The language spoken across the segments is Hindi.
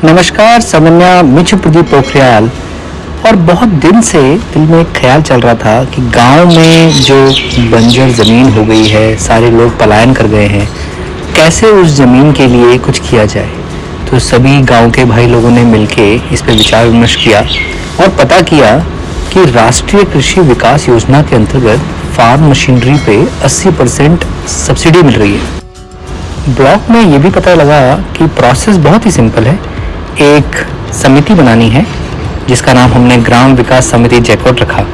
नमस्कार समन्या, मित्र प्रदीप पोखरियाल। और बहुत दिन से दिल में एक ख्याल चल रहा था कि गांव में जो बंजर ज़मीन हो गई है, सारे लोग पलायन कर गए हैं, कैसे उस ज़मीन के लिए कुछ किया जाए। तो सभी गांव के भाई लोगों ने मिलके इस पर विचार विमर्श किया और पता किया कि राष्ट्रीय कृषि विकास योजना के अंतर्गत फार्म मशीनरी पे 80% सब्सिडी मिल रही है। ब्लॉक में ये भी पता लगा कि प्रोसेस बहुत ही सिंपल है। एक समिति बनानी है जिसका नाम हमने ग्राम विकास समिति जैकोट रखा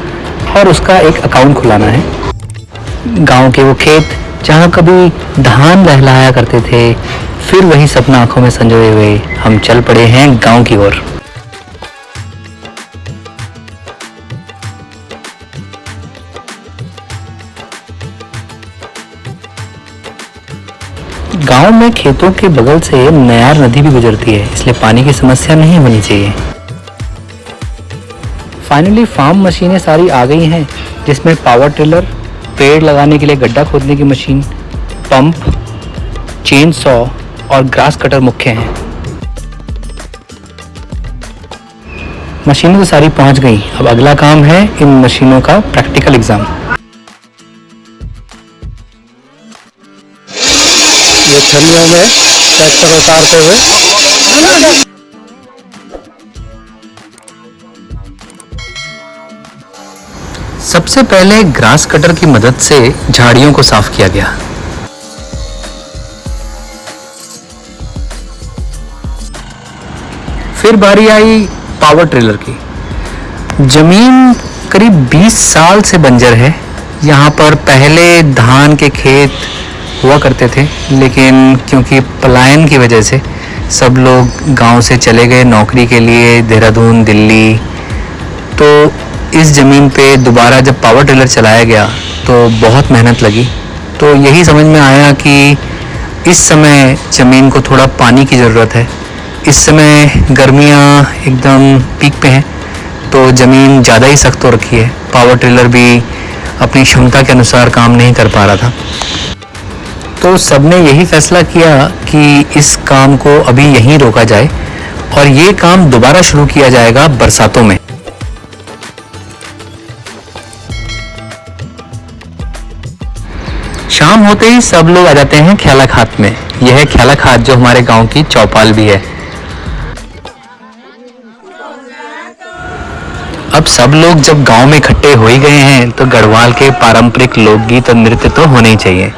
और उसका एक अकाउंट खुलाना है। गांव के वो खेत जहां कभी धान लहलहाया करते थे, फिर वही सपना आंखों में संजोए हुए हम चल पड़े हैं गांव की ओर। गांव में खेतों के बगल से नयार नदी भी गुजरती है, इसलिए पानी की समस्या नहीं होनी चाहिए। फाइनली फार्म मशीनें सारी आ गई हैं, जिसमें पावर टिलर, पेड़ लगाने के लिए गड्ढा खोदने की मशीन, पंप, चेन सॉ और ग्रास कटर मुख्य हैं। मशीनें तो सारी पहुंच गई, अब अगला काम है इन मशीनों का प्रैक्टिकल एग्जाम। ये थलियों में ट्रैक्टर उतारते हुए सबसे पहले ग्रास कटर की मदद से झाड़ियों को साफ किया गया। फिर बारी आई पावर ट्रेलर की। जमीन करीब 20 साल से बंजर है। यहाँ पर पहले धान के खेत हुआ करते थे, लेकिन क्योंकि पलायन की वजह से सब लोग गांव से चले गए नौकरी के लिए देहरादून, दिल्ली, तो इस ज़मीन पे दोबारा जब पावर टिलर चलाया गया तो बहुत मेहनत लगी। तो यही समझ में आया कि इस समय ज़मीन को थोड़ा पानी की ज़रूरत है। इस समय गर्मियाँ एकदम पीक पे हैं, तो ज़मीन ज़्यादा ही सख्त हो रखी है। पावर टिलर भी अपनी क्षमता के अनुसार काम नहीं कर पा रहा था। तो सबने यही फैसला किया कि इस काम को अभी यहीं रोका जाए और ये काम दोबारा शुरू किया जाएगा बरसातों में। शाम होते ही सब लोग आ जाते हैं ख्याला खात में। यह है ख्याला खात जो हमारे गांव की चौपाल भी है। अब सब लोग जब गांव में इकट्ठे हो ही गए हैं तो गढ़वाल के पारंपरिक लोकगीत और नृत्य तो होने ही चाहिए।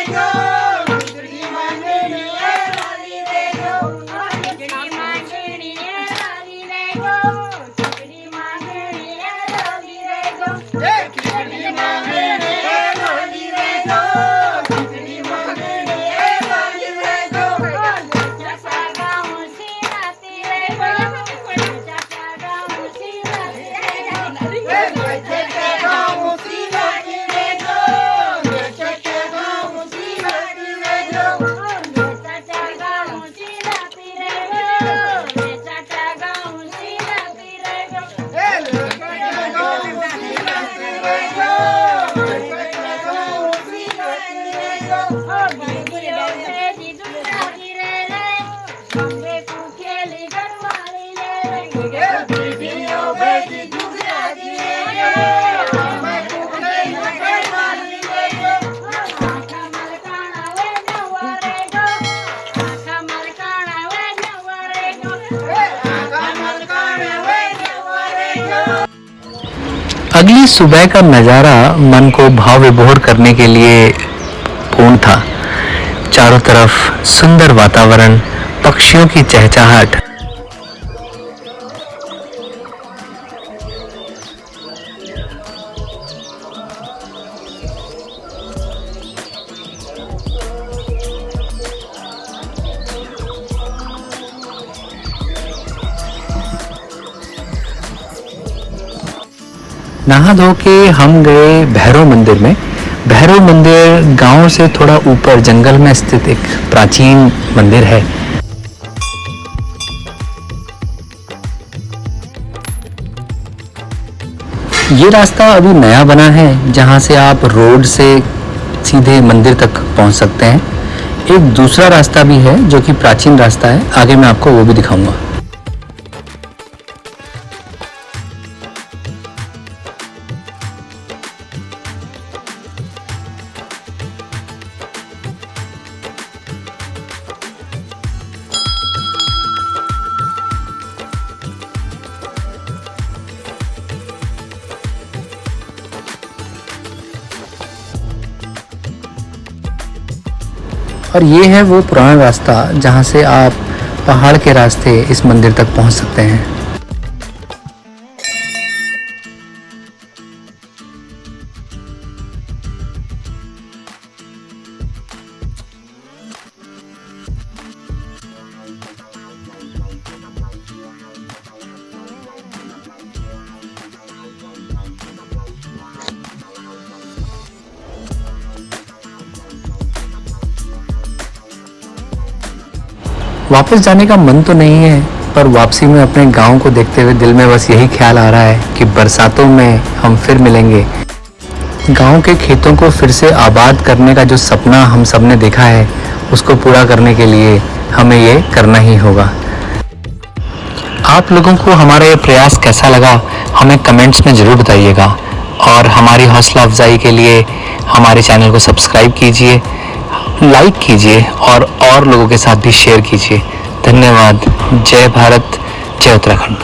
Go! अगली सुबह का नज़ारा मन को भाव विभोर करने के लिए पूर्ण था। चारों तरफ सुंदर वातावरण, पक्षियों की चहचहाहट, नहा धो के हम गए भैरव मंदिर में। भैरव मंदिर गांव से थोड़ा ऊपर जंगल में स्थित एक प्राचीन मंदिर है। ये रास्ता अभी नया बना है, जहां से आप रोड से सीधे मंदिर तक पहुंच सकते हैं। एक दूसरा रास्ता भी है जो कि प्राचीन रास्ता है, आगे मैं आपको वो भी दिखाऊंगा। और ये है वो पुराना रास्ता जहाँ से आप पहाड़ के रास्ते इस मंदिर तक पहुँच सकते हैं। वापस जाने का मन तो नहीं है, पर वापसी में अपने गांव को देखते हुए दिल में बस यही ख्याल आ रहा है कि बरसातों में हम फिर मिलेंगे। गांव के खेतों को फिर से आबाद करने का जो सपना हम सब ने देखा है, उसको पूरा करने के लिए हमें ये करना ही होगा। आप लोगों को हमारा ये प्रयास कैसा लगा, हमें कमेंट्स में ज़रूर बताइएगा। और हमारी हौसला अफजाई के लिए हमारे चैनल को सब्सक्राइब कीजिए, लाइक कीजिए और लोगों के साथ भी शेयर कीजिए। धन्यवाद। जय भारत, जय उत्तराखंड।